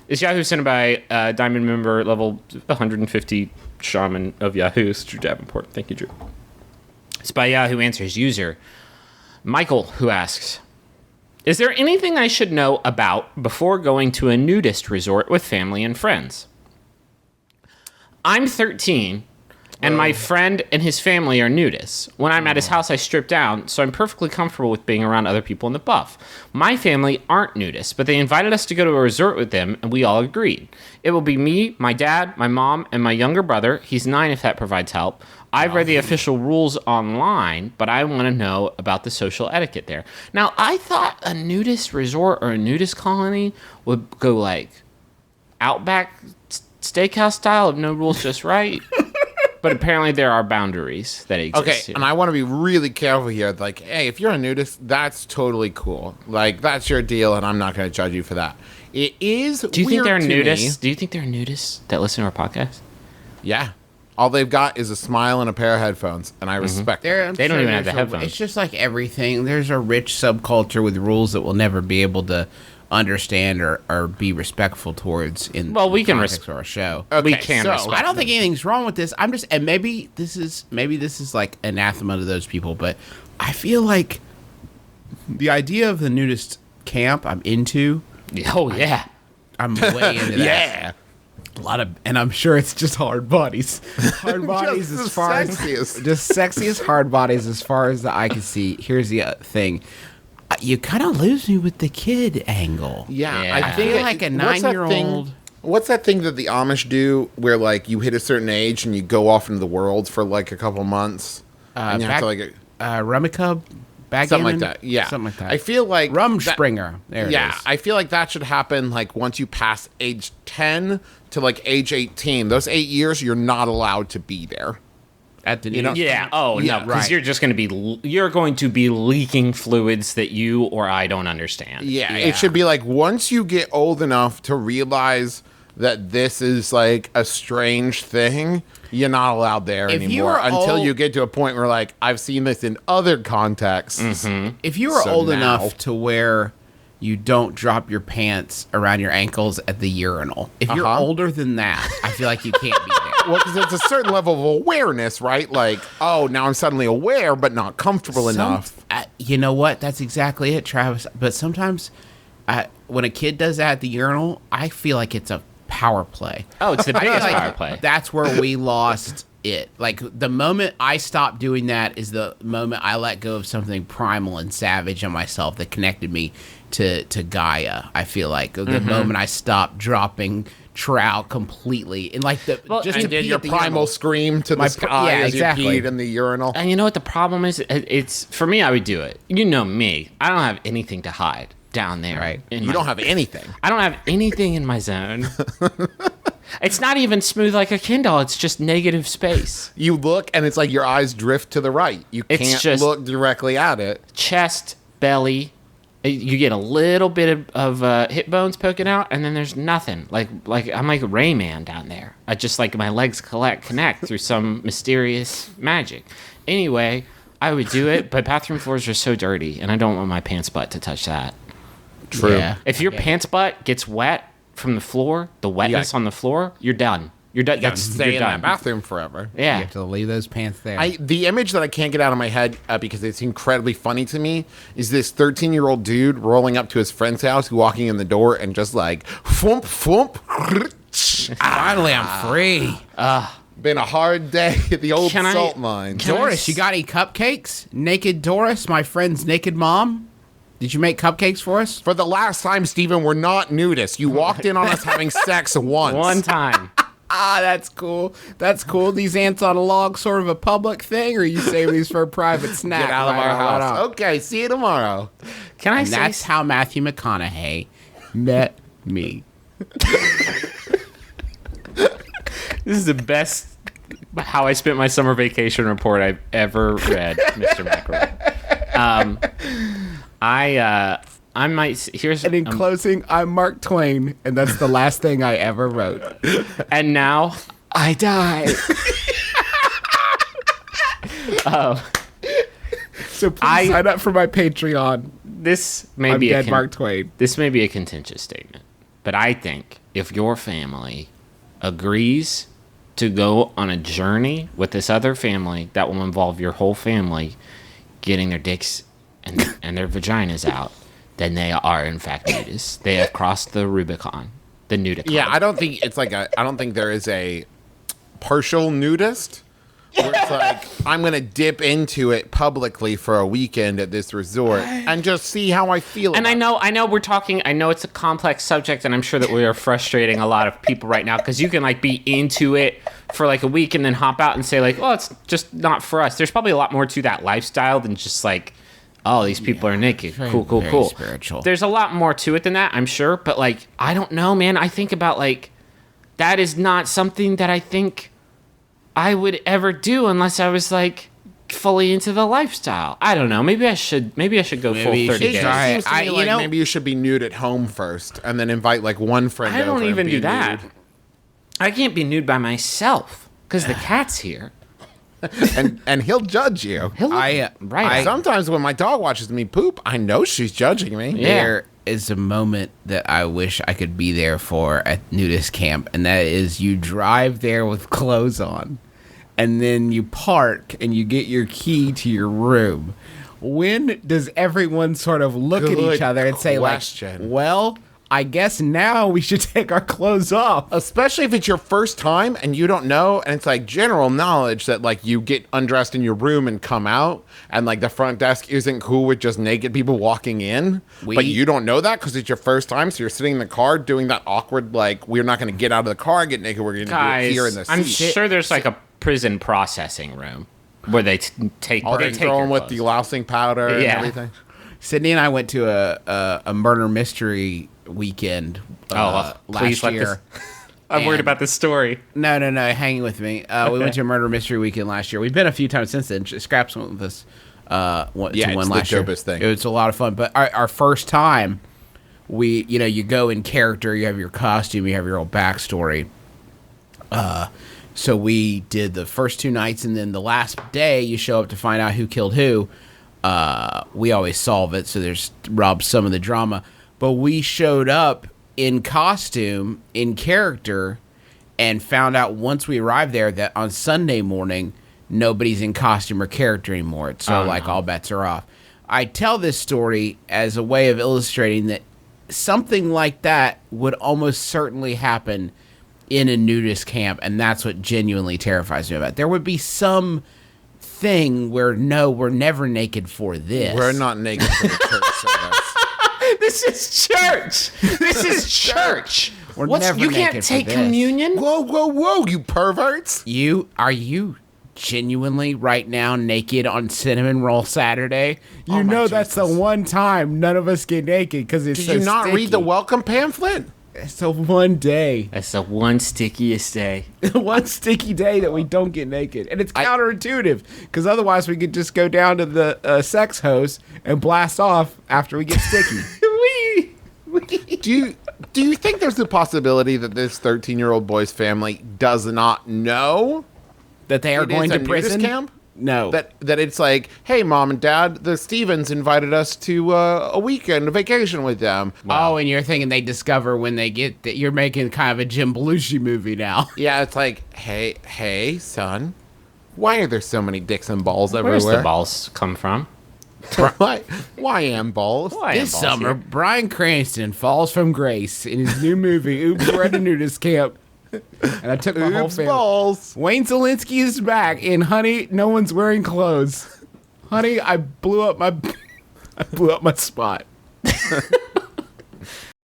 Is Yahoo sent by Diamond member level 150 Shaman of Yahoo, Drew Davenport. Thank you, Drew. It's by Yahoo Answers user Michael, who asks, is there anything I should know about before going to a nudist resort with family and friends? I'm 13, and my friend and his family are nudists. When I'm at his house, I strip down, so I'm perfectly comfortable with being around other people in the buff. My family aren't nudists, but they invited us to go to a resort with them, and we all agreed. It will be me, my dad, my mom, and my younger brother. He's 9 if that provides help. I've read the official rules online, but I want to know about the social etiquette there. Now, I thought a nudist resort or a nudist colony would go like Outback Steakhouse style of no rules, just right. But apparently there are boundaries that exist. Okay, here. and I want to be really careful here. Like, hey, if you're a nudist, that's totally cool. Like, that's your deal, and I'm not going to judge you for that. It is. Do you think they're weird to nudists? me. Do you think they're nudists that listen to our podcast? Yeah. All they've got is a smile and a pair of headphones, and I respect that. They don't even have the there's headphones. It's just like everything. There's a rich subculture with rules that we'll never be able to understand or be respectful towards in we the can context of our show. Okay, we can so respect I don't think anything's wrong with this. I'm just, and maybe this is like anathema to those people, but I feel like the idea of the nudist camp I'm into. Oh, yeah. I'm way into that. Yeah. A lot of, and I'm sure it's just hard bodies. Hard bodies Just as the far sexiest. as just sexiest hard bodies as far as the eye can see. Here's the thing. You kind of lose me with the kid angle. Yeah, Yeah. I I think feel like a 9-year-old. What's that thing that the Amish do where, like, you hit a certain age and you go off into the world for, like, a couple months? And you have to, like, Rummikub, backgammon, something like that. Yeah. something like that. I feel like Rumspringer. There Yeah, it is. I feel like that should happen, like, once you pass age 10 to, like, age 18. Those 8 years, you're not allowed to be there. At the know- Yeah. Oh, Yeah, no. Because right. you're just going to be, you're going to be leaking fluids that you or I don't understand. Yeah, it should be like once you get old enough to realize that this is like a strange thing, you're not allowed there If you anymore were until old- you get to a point where like I've seen this in other contexts. If you were So old now- enough to where you don't drop your pants around your ankles at the urinal, if you're older than that, I feel like you can't be there. Well, because it's a certain level of awareness, right? Like, oh, now I'm suddenly aware, but not comfortable enough. You know what? That's exactly it, Travis. But sometimes when a kid does that at the urinal, I feel like it's a power play. Oh, it's the I feel biggest like power play. That's where we lost it. Like, the moment I stopped doing that is the moment I let go of something primal and savage in myself that connected me to Gaia. I feel like the moment I stopped dropping trout completely and like just to And did pee your at the primal urinal. scream to the sky yeah, as exactly. you peed in the urinal. And you know what the problem is? It's for me, I would do it. You know me. I don't have anything to hide down there. Right. You don't have anything. I don't have anything in my zone. It's not even smooth like a Kindle. It's just negative space. You look and it's like your eyes drift to the right. You It's can't just- look directly at it. Chest, belly. You get a little bit of hip bones poking out, and then there's nothing. Like I'm like Rayman down there. I just like my legs connect through some mysterious magic. Anyway, I would do it, but bathroom floors are so dirty, and I don't want my pants butt to touch that. True. Yeah. If your pants butt gets wet from the floor, the wetness on the floor, you're done. You're done. That's stay you're in done. that bathroom forever. You Yeah. have to leave those pants there. The image that I can't get out of my head because it's incredibly funny to me is this 13-year-old dude rolling up to his friend's house, walking in the door, and just like, thwomp, thwomp. Finally, I'm free. Been a hard day at the old Can I- salt mine. can- Doris, you got any cupcakes? Naked Doris, my friend's naked mom. Did you make cupcakes for us? For the last time, Steven, we're not nudists. You walked in on us having sex once. One time. Ah, that's cool. That's cool. These ants on a log, sort of a public thing, or you save these for a private snack? Get out of Right our on, right house. on. Okay, see you tomorrow. Can I And say that's how Matthew McConaughey met me. this is the best how I spent my summer vacation report I've ever read, Mr. McElroy. I might here's And in closing, I'm Mark Twain, and that's the last thing I ever wrote. and now I die. So please sign up for my Patreon. This may I'm be dead Mark Twain. This may be a contentious statement, but I think if your family agrees to go on a journey with this other family that will involve your whole family getting their dicks and their vaginas out, then they are in fact nudists. They have crossed the Rubicon, the nudicon. Yeah, I don't think it's like I don't think there is a partial nudist where it's like I'm gonna dip into it publicly for a weekend at this resort and just see how I feel. And about I know we're talking. I know it's a complex subject, and I'm sure that we are frustrating a lot of people right now because you can like be into it for like a week and then hop out and say like, "Well, it's just not for us." There's probably a lot more to that lifestyle than just like, "Oh, these people are naked." Cool. Spiritual. There's a lot more to it than that, I'm sure. But like, I don't know, man. I think about like, that is not something that I think I would ever do unless I was like fully into the lifestyle. I don't know. Maybe I should go full you 30 should days. try it. Seems to me like know- maybe you should be nude at home first, and then invite like one friend. I don't over and even be do that. nude. I can't be nude by myself because the cat's here. and he'll judge you. He'll look right. Sometimes when my dog watches me poop, I know she's judging me. Yeah. There is a moment that I wish I could be there for at nudist camp, and that is you drive there with clothes on, and then you park and you get your key to your room. When does everyone sort of look at Good each other and say question. like, well, I guess now we should take our clothes off? Especially if it's your first time and you don't know, and it's like general knowledge that like you get undressed in your room and come out, and like the front desk isn't cool with just naked people walking in, but you don't know that because it's your first time, so you're sitting in the car doing that awkward like we're not going to get out of the car and get naked, we're going to do it here in the seat. I'm sure there's like a prison processing room where they take All they they take throw your them with clothes. the lousing powder and Yeah. everything. Sydney and I went to a murder mystery weekend please last let year. I'm worried And- about this story. No, hang with me. We went to a murder mystery weekend last year. We've been a few times since then. Scraps went with us to one it's the last year. dopest thing. It was a lot of fun. But our first time, you go in character. You have your costume. You have your old backstory. So we did the first 2 nights, and then the last day you show up to find out who killed who. We always solve it, so there's robs some of the drama. But we showed up in costume, in character, and found out once we arrived there that on Sunday morning nobody's in costume or character anymore. So all bets are off. I tell this story as a way of illustrating that something like that would almost certainly happen in a nudist camp, and that's what genuinely terrifies me about it. There would be some thing where no, we're never naked for this. We're not naked for the church service. This is church. This is church. We're What's, never you can't naked for take this. communion? Whoa, you perverts! Are you genuinely right now naked on Cinnamon Roll Saturday? You Oh, my know that's the Jesus. one time none of us get naked because it's Did so you not read the sticky. welcome pamphlet? It's the one day, That's the one stickiest day. one sticky day that we don't get naked, and it's counterintuitive because otherwise we could just go down to the sex hose and blast off after we get sticky. Do you think there's a possibility that this 13-year-old boy's family does not know That they are it going is to a prison? nudist camp? No. That it's like, hey, mom and dad, the Stevens invited us to a weekend, a vacation with them. Oh, and you're thinking they discover when they get that you're making kind of a Jim Belushi movie now. Yeah, it's like, hey, son, why are there so many dicks and balls Where's everywhere? the balls come from? Why am balls? Why This am balls summer, here? Bryan Cranston falls from grace in his new movie, Oops, We're at a Nudist Camp. And I took my whole Oops, family. balls. Wayne Szalinski is back in Honey, No One's Wearing Clothes. Honey, I blew up my spot.